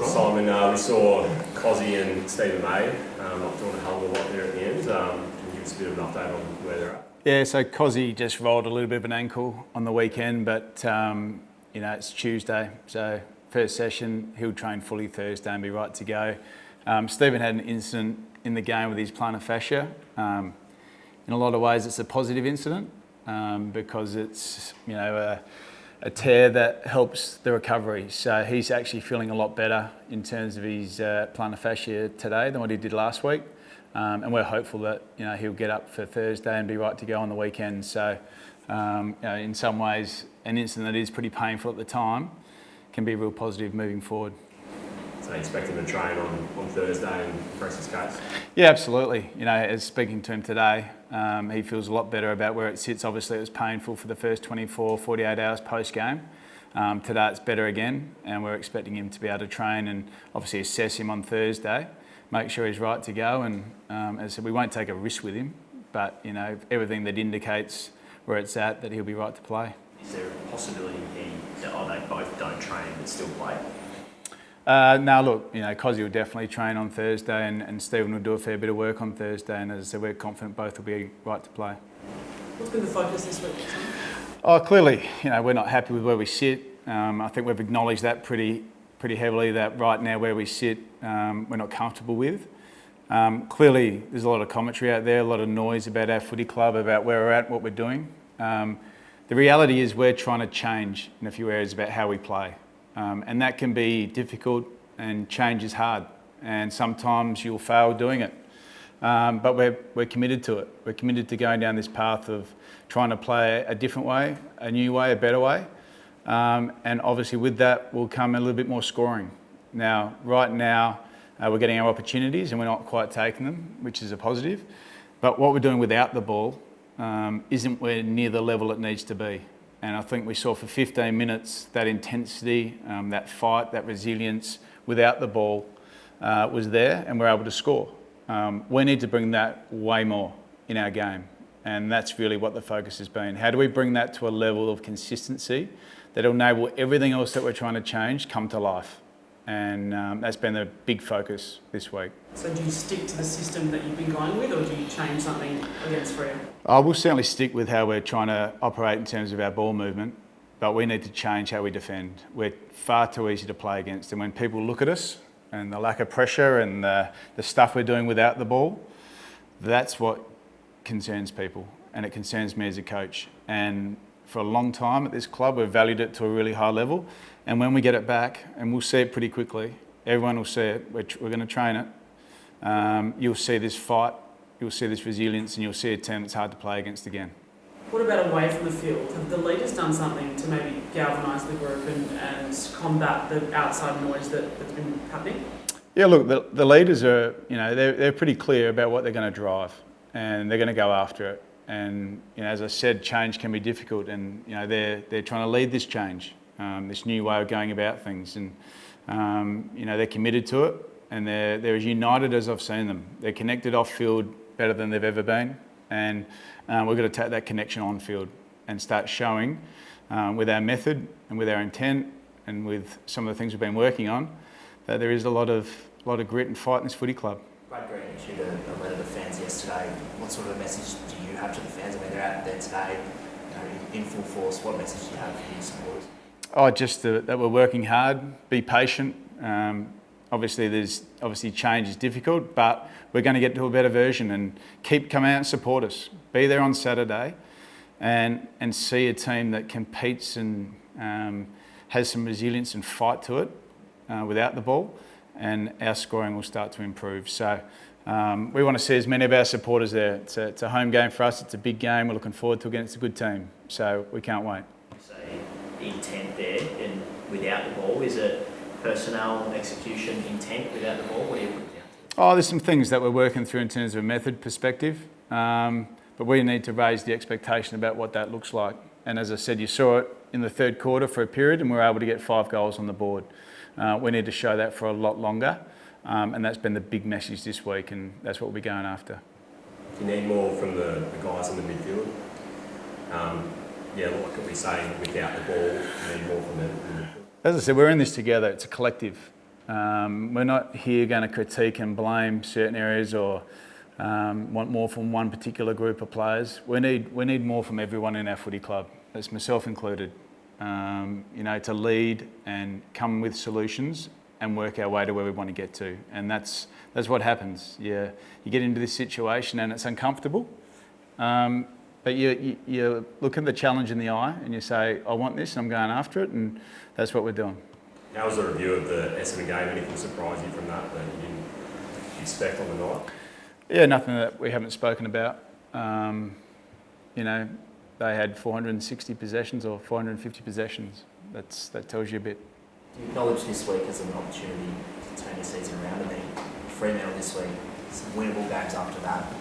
Simon, we saw Cozzy and Stephen May not doing a hell of a lot there at the end. Can you give us a bit of an update on where they're at? Yeah, so Cozzy just rolled a little bit of an ankle on the weekend, but it's Tuesday, so first session, he'll train fully Thursday and be right to go. Stephen had an incident in the game with his plantar fascia. In a lot of ways, it's a positive incident because it's a tear that helps the recovery. So he's actually feeling a lot better in terms of his plantar fascia today than what he did last week. And we're hopeful that he'll get up for Thursday and be right to go on the weekend. So in some ways, an incident that is pretty painful at the time can be real positive moving forward. So you expect him to train on Thursday and press his case? Yeah, absolutely. As speaking to him today, he feels a lot better about where it sits. Obviously, it was painful for the first 24, 48 hours post-game. Today it's better again, and we're expecting him to be able to train and obviously assess him on Thursday, make sure he's right to go. And as I said, we won't take a risk with him, but everything that indicates where it's at, that he'll be right to play. Is there a possibility that they both don't train but still play? No, look, Cozzy will definitely train on Thursday and Stephen will do a fair bit of work on Thursday, and as I said, we're confident both will be right to play. What's been the focus this week? Clearly, we're not happy with where we sit. I think we've acknowledged that pretty heavily, that right now where we sit, we're not comfortable with. Clearly, there's a lot of commentary out there, a lot of noise about our footy club, about where we're at, what we're doing. The reality is we're trying to change in a few areas about how we play. And that can be difficult, and change is hard, and sometimes you'll fail doing it. But we're committed to it. We're committed to going down this path of trying to play a different way, a new way, a better way. And obviously with that will come a little bit more scoring. Now, right now, we're getting our opportunities and we're not quite taking them, which is a positive. But what we're doing without the ball isn't where near the level it needs to be. And I think we saw for 15 minutes that intensity, that fight, that resilience without the ball was there, and we're able to score. We need to bring that way more in our game, and that's really what the focus has been. How do we bring that to a level of consistency that will enable everything else that we're trying to change come to life? And that's been a big focus this week. So do you stick to the system that you've been going with, or do you change something against Freo? I will certainly stick with how we're trying to operate in terms of our ball movement, but we need to change how we defend. We're far too easy to play against, and when people look at us and the lack of pressure and the stuff we're doing without the ball, that's what concerns people, and it concerns me as a coach. And for a long time at this club, we've valued it to a really high level. And when we get it back, and we'll see it pretty quickly, everyone will see it, we're going to train it, you'll see this fight, you'll see this resilience, and you'll see a team that's hard to play against again. What about away from the field? Have the leaders done something to maybe galvanise the group and combat the outside noise that's been happening? Yeah, look, the leaders are, they're pretty clear about what they're going to drive, and they're going to go after it. And as I said, change can be difficult, and they're trying to lead this change, this new way of going about things, and they're committed to it, and they're as united as I've seen them. They're connected off field better than they've ever been, and we've got to take that connection on field and start showing with our method and with our intent and with some of the things we've been working on that there is a lot of grit and fight in this footy club. Brad Green issued a letter to fans yesterday. What sort of a message do you have to the fans? I mean, they're out there today, in full force. What message do you have for your supporters? Just that we're working hard, be patient. Obviously change is difficult, but we're going to get to a better version, and come out and support us. Be there on Saturday and see a team that competes and has some resilience and fight to it without the ball, and our scoring will start to improve. So we want to see as many of our supporters there. It's a home game for us, it's a big game, we're looking forward to it against a good team, so we can't wait. So the intent there, and without the ball, is it personnel, execution, intent without the ball? What do you put it down to? There's some things that we're working through in terms of a method perspective, but we need to raise the expectation about what that looks like. And as I said, you saw it in the third quarter for a period, and we were able to get 5 goals on the board. We need to show that for a lot longer, and that's been the big message this week, and that's what we'll be going after. Do you need more from the guys in the midfield? What could we say without the ball? You need more from the midfield? As I said, we're in this together. It's a collective. We're not here going to critique and blame certain areas or want more from one particular group of players. We need more from everyone in our footy club. That's myself included. To lead and come with solutions and work our way to where we want to get to. And that's what happens. You get into this situation and it's uncomfortable, but you look at the challenge in the eye and you say, I want this and I'm going after it, and that's what we're doing. How was the review of the Essendon game? Anything surprise you from that you didn't expect on the night? Yeah, nothing that we haven't spoken about. They had 460 possessions or 450 possessions. That tells you a bit. Do you acknowledge this week as an opportunity to turn your season around, and then Fremantle this week, some winnable games after that?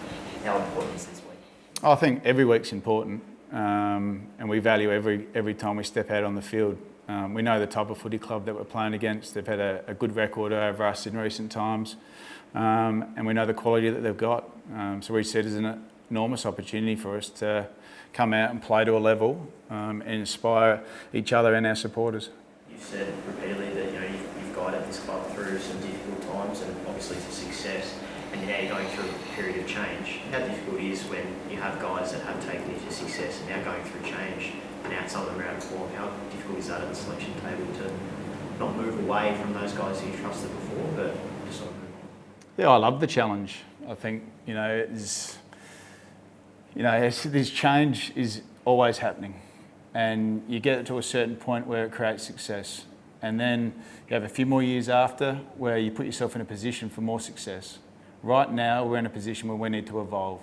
How important is this week? I think every week's important, and we value every time we step out on the field. We know the type of footy club that we're playing against. They've had a good record over us in recent times, and we know the quality that they've got. So we see it as an enormous opportunity for us to come out and play to a level and inspire each other and our supporters. You've said repeatedly that you've guided this club through some difficult times and obviously to success, and now you're going through a period of change. How difficult it is when you have guys that have taken you to success and now going through change and out some of them are out of form? How difficult is that at the selection table to not move away from those guys who you trusted before, but just sort of move on? Yeah, I love the challenge. I think this change is always happening, and you get it to a certain point where it creates success, and then you have a few more years after where you put yourself in a position for more success. Right now, we're in a position where we need to evolve.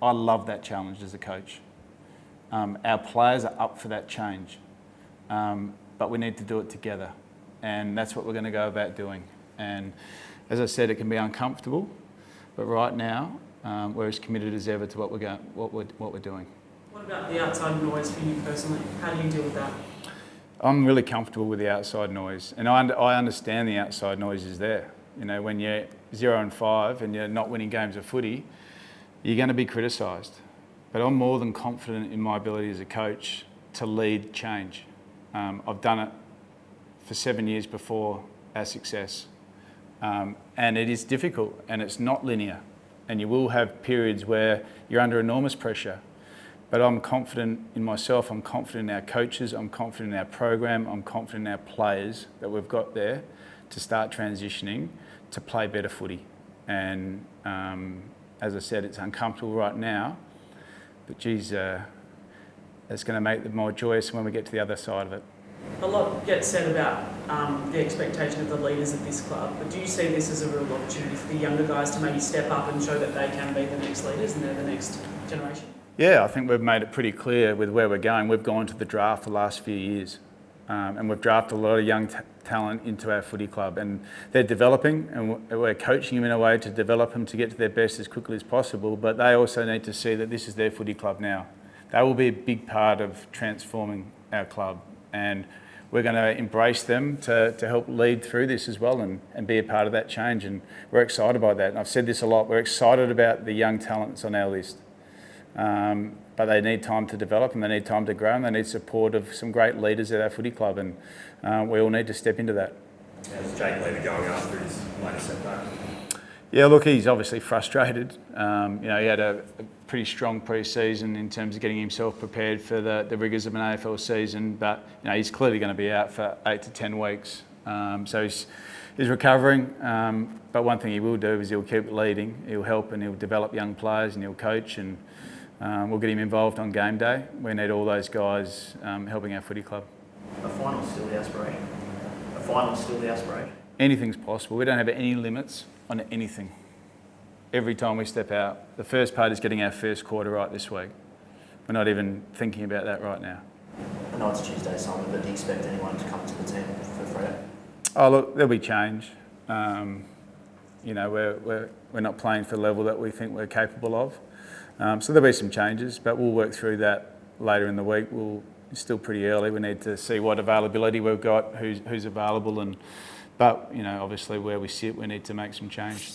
I love that challenge as a coach. Our players are up for that change, but we need to do it together, and that's what we're going to go about doing. And as I said, it can be uncomfortable, but right now, we're as committed as ever to what we're doing. What about the outside noise for you personally? How do you deal with that? I'm really comfortable with the outside noise, and I understand the outside noise is there. When you're 0-5 and you're not winning games of footy, you're going to be criticised. But I'm more than confident in my ability as a coach to lead change. I've done it for 7 years before our success, and it is difficult and it's not linear. And you will have periods where you're under enormous pressure. But I'm confident in myself, I'm confident in our coaches, I'm confident in our program, I'm confident in our players that we've got there to start transitioning to play better footy. And as I said, it's uncomfortable right now, but geez, it's going to make it more joyous when we get to the other side of it. A lot gets said about the expectation of the leaders of this club, but do you see this as a real opportunity for the younger guys to maybe step up and show that they can be the next leaders and they're the next generation? Yeah, I think we've made it pretty clear with where we're going. We've gone to the draft the last few years, and we've drafted a lot of young talent into our footy club, and they're developing, and we're coaching them in a way to develop them to get to their best as quickly as possible, but they also need to see that this is their footy club now. They will be a big part of transforming our club, and we're going to embrace them to help lead through this as well and be a part of that change, and we're excited by that. And I've said this a lot, we're excited about the young talents on our list, but they need time to develop and they need time to grow and they need support of some great leaders at our footy club, and we all need to step into that. How's Jake Lever going after his latest setback? Yeah, look, he's obviously frustrated. He had a pretty strong pre-season in terms of getting himself prepared for the rigours of an AFL season, but he's clearly going to be out for 8 to 10 weeks. So he's recovering, but one thing he will do is he'll keep leading, he'll help and he'll develop young players and he'll coach, and we'll get him involved on game day. We need all those guys helping our footy club. A final's still the aspiration? A final's still the aspiration? Anything's possible. We don't have any limits on anything. Every time we step out, the first part is getting our first quarter right this week. We're not even thinking about that right now. I know it's Tuesday, Simon, but do you expect anyone to come to the team for Friday? Oh look, there'll be change. We're not playing for the level that we think we're capable of. So there'll be some changes, but we'll work through that later in the week. It's still pretty early. We need to see what availability we've got, who's available, but obviously where we sit, we need to make some change.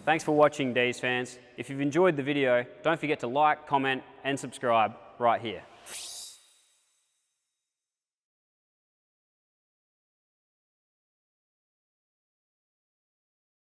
Thanks for watching, D's fans. If you've enjoyed the video, don't forget to like, comment and subscribe right here.